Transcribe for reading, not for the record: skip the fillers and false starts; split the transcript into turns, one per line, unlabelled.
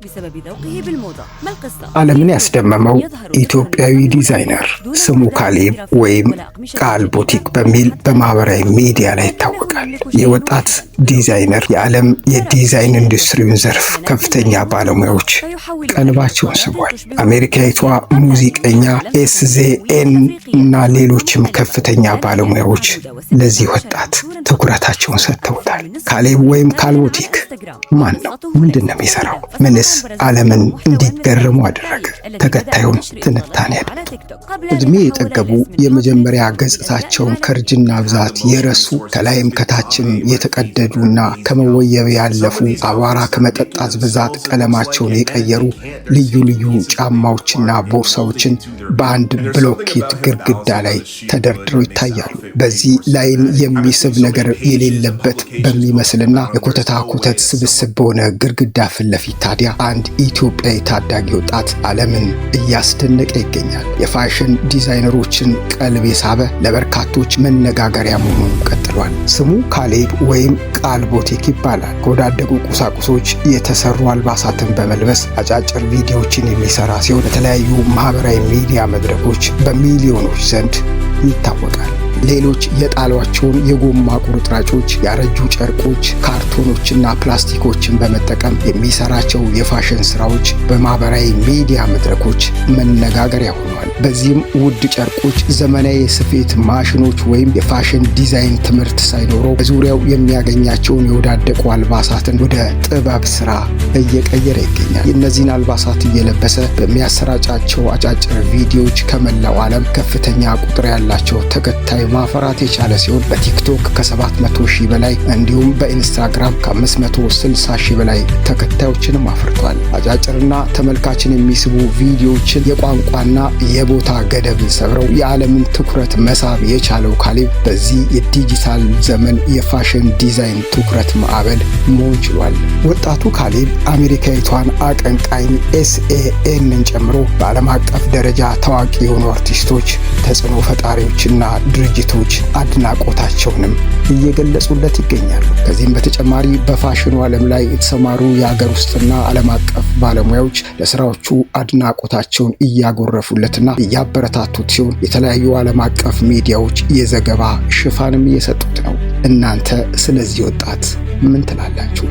بسبب ذوقه بالموضة ما القصة
ዓለምን ያስደመመው ኢትዮጵያዊ ዲዛይነር ስሙ ካሌብ ወይም ቃል ቦቲክ በሚል በማህበራዊ ሚዲያ ላይ ይታወቃል። የወጣት ዲዛይነር የዓለም የዲዛይን ኢንዱስትሪውን ዘርፍ ከፍተኛ ባለሙያዎች ቀልባቸውን ስቧል። አሜሪካዊቷ ሙዚቀኛ ኤስዜኤን እና ሌሎችም ከፍተኛ ባለሙያዎች ለዚህ ወጣት ትኩረታቸውን ሰጥተውታል። ካሌብ ወይም ቃል ቦቲክ ማን ነው? ምንድነው የሚሰራው? ምንስ ዓለምን እንዲገረሙ አደረገ? ተከታዩን ትንታኔ ያድምጡ። እድሜ የጠገቡ የመጀመሪያ ገጽታቸውን ከእርጅና ብዛት የረሱ ከላይም ከታችም የተቀደዱና ከመወየብ ያለፉ አቧራ ከመጠጣት ብዛት ቀለማቸውን የቀየሩ ልዩ ልዩ ጫማዎችና ቦርሳዎችን በአንድ ብሎኬት ግድግዳ ላይ ተደርድረው ይታያሉ። በዚህ ላይን የሚስብ ነገር የሌለበት በሚመስልና የኮተታ ኮተት ስብስብ በሆነ ግድግዳ ፊት ለፊት ታዲያ አንድ ኢትዮጵያዊ ታዳጊ ወጣት ዓለምን እያስደነቀ ይገኛል። የፋሽን ዲዛይነሮችን ቀልብ የሳበ ለበርካቶች መነጋገሪያ መሆኑን ቀጥሏል። ስሙ ካሌብ ወይም ቃል ቦቲክ ይባላል። ከወዳደቁ ቁሳቁሶች የተሰሩ አልባሳትን በመልበስ አጫጭር ቪዲዮዎችን የሚሰራ ሲሆን በተለያዩ ማህበራዊ ሚዲያ መድረኮች በሚሊዮኖች ዘንድ ይታወቃል። ሌሎች የጣሏቸውን የጎማ ቁርጥራጮች፣ ያረጁ ጨርቆች፣ ካርቶኖችና ፕላስቲኮችን በመጠቀም የሚሰራቸው የፋሽን ስራዎች በማህበራዊ ሚዲያ መድረኮች መነጋገሪያ ሆነዋል። በዚህም ውድ ጨርቆች፣ ዘመናዊ የስፌት ማሽኖች ወይም የፋሽን ዲዛይን ትምህርት ሳይኖረው በዙሪያው የሚያገኛቸውን የወዳደቁ አልባሳትን ወደ ጥበብ ስራ እየቀየረ ይገኛል። እነዚህን አልባሳት እየለበሰ በሚያሰራጫቸው አጫጭር ቪዲዮዎች ከመላው ዓለም ከፍተኛ ቁጥር ያላቸው ተከታይ ማፈራት የቻለ ሲሆን በቲክቶክ ከ700,000 በላይ እንዲሁም በኢንስታግራም ከ560,000 በላይ ተከታዮችንም አፍርቷል። አጫጭርና ተመልካችን የሚስቡ ቪዲዮዎችን የቋንቋና የቦታ ገደብን ሰብረው የዓለምን ትኩረት መሳብ የቻለው ካሌብ በዚህ የዲጂታል ዘመን የፋሽን ዲዛይን ትኩረት ማዕበል መሆን ችሏል። ወጣቱ ካሌብ አሜሪካዊቷን አቀንቃኝ ኤስኤኤንን ጨምሮ በዓለም አቀፍ ደረጃ ታዋቂ የሆኑ አርቲስቶች፣ ተጽዕኖ ፈጣሪዎችና ድርጅቶች አድናቆታቸውንም እየገለጹለት ይገኛሉ። ከዚህም በተጨማሪ በፋሽኑ ዓለም ላይ የተሰማሩ የሀገር ውስጥና ዓለም አቀፍ ባለሙያዎች ለስራዎቹ አድናቆታቸውን እያጎረፉለትና እያበረታቱት ሲሆን የተለያዩ ዓለም አቀፍ ሚዲያዎች የዘገባ ሽፋንም እየሰጡት ነው። እናንተ ስለዚህ ወጣት ምን ትላላችሁ?